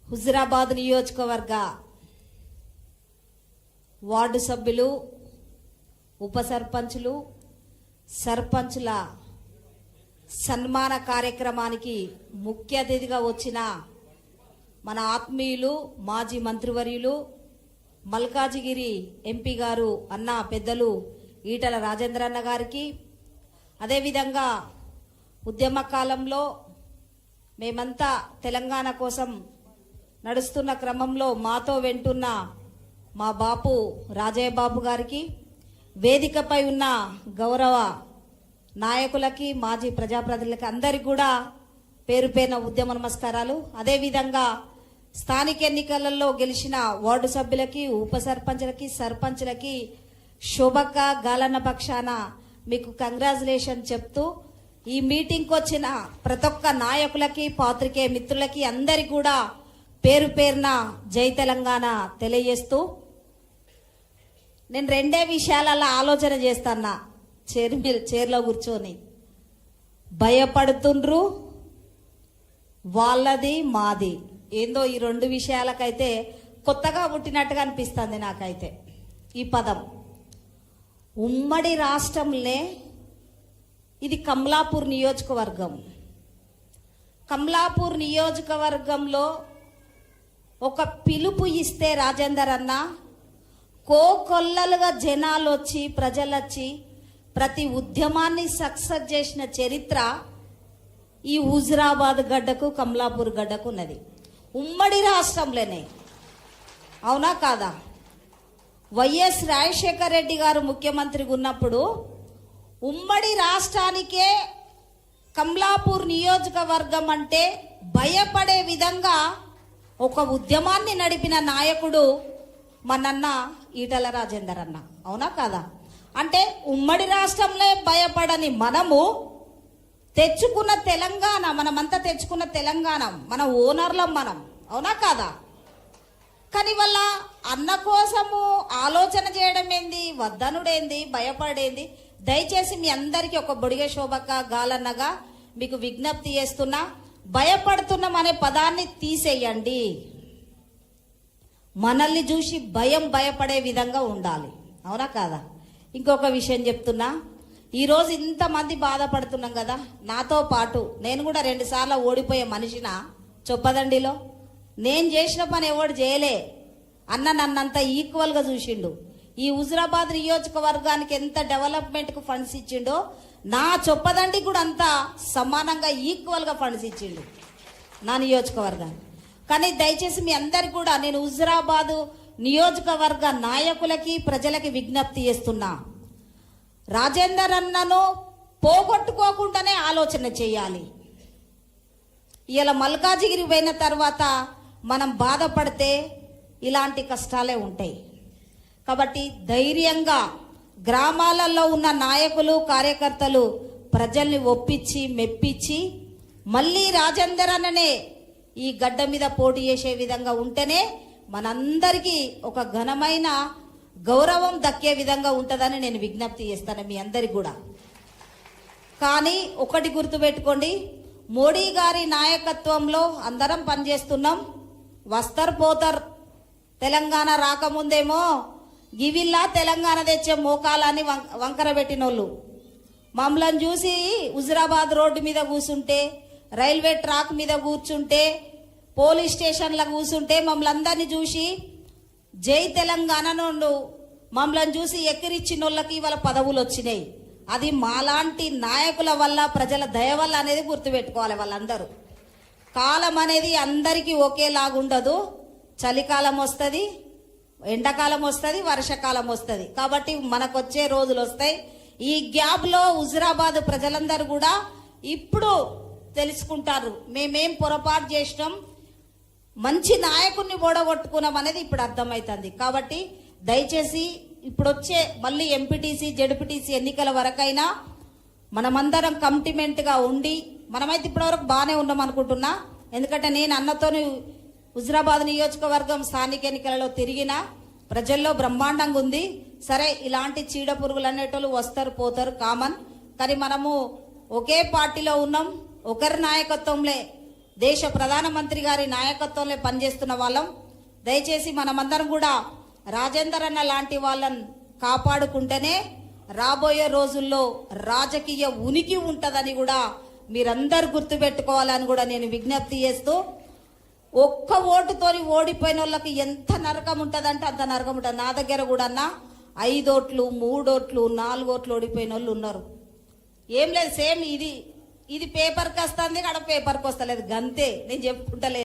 హుజురాబాద్ నియోజకవర్గ వార్డు సభ్యులు, ఉప సర్పంచులు, సర్పంచుల సన్మాన కార్యక్రమానికి ముఖ్య అతిథిగా వచ్చిన మన ఆత్మీయులు మాజీ మంత్రివర్యులు మల్కాజిగిరి ఎంపీ గారు అన్న పెద్దలు ఈటల రాజేంద్ర అన్న గారికి, అదేవిధంగా ఉద్యమ కాలంలో మేమంతా తెలంగాణ కోసం నడుస్తున్న క్రమంలో మాతో వెంటున్న మా బాపు రాజయ్య బాబు గారికి, వేదికపై ఉన్న గౌరవ నాయకులకి, మాజీ ప్రజాప్రతినిధులకి అందరికి కూడా పేరు పేరున ఉద్యమ నమస్కారాలు. అదేవిధంగా స్థానిక ఎన్నికలలో గెలిచిన వార్డు సభ్యులకి, ఉప సర్పంచులకి, సర్పంచులకి శోభక్క గాలన్న పక్షాన మీకు కంగ్రాచులేషన్ చెప్తూ, ఈ మీటింగ్కి వచ్చిన ప్రతి ఒక్క నాయకులకి, పాత్రికేయ మిత్రులకి అందరికి కూడా పేరు పేరున జై తెలంగాణ తెలియజేస్తూ, నేను రెండే విషయాలలో ఆలోచన చేస్తానా చైర్లో కూర్చొని. భయపడుతుండ్రు, వాళ్ళది మాది. ఏందో ఈ రెండు విషయాలకైతే కొత్తగా పుట్టినట్టుగా అనిపిస్తుంది నాకైతే ఈ పదం. ఉమ్మడి రాష్ట్రంలో ఇది కమలాపూర్ నియోజకవర్గం. కమలాపూర్ నియోజకవర్గంలో ఒక పిలుపు ఇస్తే రాజేందర్ అన్న కోకొల్లలుగా జనాలు వచ్చి, ప్రజలు వచ్చి ప్రతి ఉద్యమాన్ని సక్సెస్ చేసిన చరిత్ర ఈ హుజురాబాద్ గడ్డకు, కమలాపూర్ గడ్డకు ఉన్నది. ఉమ్మడి రాష్ట్రంలోనే, అవునా కాదా? వైఎస్ రాజశేఖర రెడ్డి గారు ముఖ్యమంత్రిగా ఉన్నప్పుడు ఉమ్మడి రాష్ట్రానికే కమలాపూర్ నియోజకవర్గం అంటే భయపడే విధంగా ఒక ఉద్యమాన్ని నడిపిన నాయకుడు మనన్న ఈటల రాజేందర్ అన్న, అవునా కాదా? అంటే ఉమ్మడి రాష్ట్రంలో భయపడని మనము తెచ్చుకున్న తెలంగాణ, మనమంతా తెచ్చుకున్న తెలంగాణ, మన ఓనర్లం మనం, అవునా కాదా? కానీ వాళ్ళ అన్న కోసము ఆలోచన చేయడం ఏంది, వద్దనుడేంది, భయపడేంది? దయచేసి మీ అందరికీ ఒక బొడిగ శోభక్క గాలన్నగా మీకు విజ్ఞప్తి చేస్తున్నా, భయపడుతున్నాం అనే పదాన్ని తీసేయండి. మనల్ని చూసి భయపడే విధంగా ఉండాలి, అవునా కాదా? ఇంకొక విషయం చెప్తున్నా, ఈరోజు ఇంతమంది బాధపడుతున్నాం కదా, నాతో పాటు నేను కూడా 2 సార్లు ఓడిపోయే మనిషిన చొప్పదండిలో. నేను చేసిన పని ఎవడు చేయలే, అన్న నన్నంత ఈక్వల్గా చూసిండు. ఈ హుజురాబాద్ నియోజకవర్గానికి ఎంత డెవలప్మెంట్కు ఫండ్స్ ఇచ్చిండో నా చొప్పదండి కూడా అంత సమానంగా ఈక్వల్గా ఫండ్స్ ఇచ్చిండు నా నియోజకవర్గాన్ని. కానీ దయచేసి మీ అందరికి కూడా నేను హుజురాబాద్ నియోజకవర్గ నాయకులకి, ప్రజలకి విజ్ఞప్తి చేస్తున్నా, రాజేందర్ అన్నను పోగొట్టుకోకుండానే ఆలోచన చేయాలి. ఇలా మల్కాజిగిరి పోయిన తర్వాత మనం బాధపడితే ఇలాంటి కష్టాలే ఉంటాయి. కాబట్టి ధైర్యంగా గ్రామాలలో ఉన్న నాయకులు, కార్యకర్తలు ప్రజల్ని ఒప్పించి, మెప్పించి మళ్ళీ రాజేందర్ అన్ననే ఈ గడ్డ మీద పోటీ చేసే విధంగా ఉంటేనే మనందరికీ ఒక ఘనమైన గౌరవం దక్కే విధంగా ఉంటుందని నేను విజ్ఞప్తి చేస్తాను మీ అందరికి కూడా. కానీ ఒకటి గుర్తుపెట్టుకోండి, మోడీ గారి నాయకత్వంలో అందరం పనిచేస్తున్నాం. వస్తారు పోతారు. తెలంగాణ రాకముందేమో గివిల్లా తెలంగాణ తెచ్చే మోకాలని వంకర పెట్టినోళ్ళు మమ్మల్ని చూసి హుజురాబాద్ రోడ్డు మీద కూర్చుంటే, రైల్వే ట్రాక్ మీద కూర్చుంటే, పోలీస్ స్టేషన్లో కూర్చుంటే మమ్మల్ని అందరినీ చూసి జై తెలంగాణ నుండి మమ్మల్ని చూసి ఎక్కిరిచ్చిన వాళ్ళకి ఇవాళ పదవులు వచ్చినాయి. అది మాలాంటి నాయకుల వల్ల, ప్రజల దయ వల్ల అనేది గుర్తుపెట్టుకోవాలి వాళ్ళందరూ. కాలం అనేది అందరికీ ఒకేలాగుండదు. చలికాలం వస్తుంది, ఎండాకాలం వస్తుంది, వర్షాకాలం వస్తుంది. కాబట్టి మనకు వచ్చే రోజులు వస్తాయి. ఈ గ్యాప్లో హుజురాబాద్ ప్రజలందరూ కూడా ఇప్పుడు తెలుసుకుంటారు, మేమేం పొరపాటు చేసినాం, మంచి నాయకుడిని ఓడగొట్టుకున్నాం అనేది ఇప్పుడు అర్థమవుతుంది. కాబట్టి దయచేసి ఇప్పుడు వచ్చే మళ్ళీ ఎంపీటీసీ, జెడ్పీటీసీ ఎన్నికల వరకైనా మనమందరం కమిట్మెంట్గా ఉండి, మనమైతే ఇప్పటివరకు బాగానే ఉన్నాం అనుకుంటున్నా. ఎందుకంటే నేను అన్నతోని హుజురాబాద్ నియోజకవర్గం స్థానిక ఎన్నికలలో తిరిగిన ప్రజల్లో బ్రహ్మాండంగా ఉంది. సరే, ఇలాంటి చీడ పురుగులు అనేటోళ్ళు వస్తారు పోతారు, కామన్. కానీ మనము ఒకే పార్టీలో ఉన్నాం, ఒకరి నాయకత్వంలో దేశ ప్రధానమంత్రి గారి నాయకత్వంలో పనిచేస్తున్న వాళ్ళం. దయచేసి మనమందరం కూడా రాజేందర్ అన్న లాంటి వాళ్ళని కాపాడుకుంటేనే రాబోయే రోజుల్లో రాజకీయ ఉనికి ఉంటదని కూడా మీరందరూ గుర్తుపెట్టుకోవాలని కూడా నేను విజ్ఞప్తి చేస్తూ, ఒక్క ఓటుతోని ఓడిపోయిన వాళ్ళకి ఎంత నరకం ఉంటుందంటే అంత నరకం ఉంటుంది. నా దగ్గర కూడా అన్న 5 ఓట్లు 3 ఓట్లు 4 ఓట్లు ఓడిపోయిన వాళ్ళు ఉన్నారు. ఏం లేదు, సేమ్ ఇది పేపర్కి వస్తుంది, అక్కడ పేపర్కి వస్తలేదు, గంతే. నేను చెప్పుకుంటలేదు.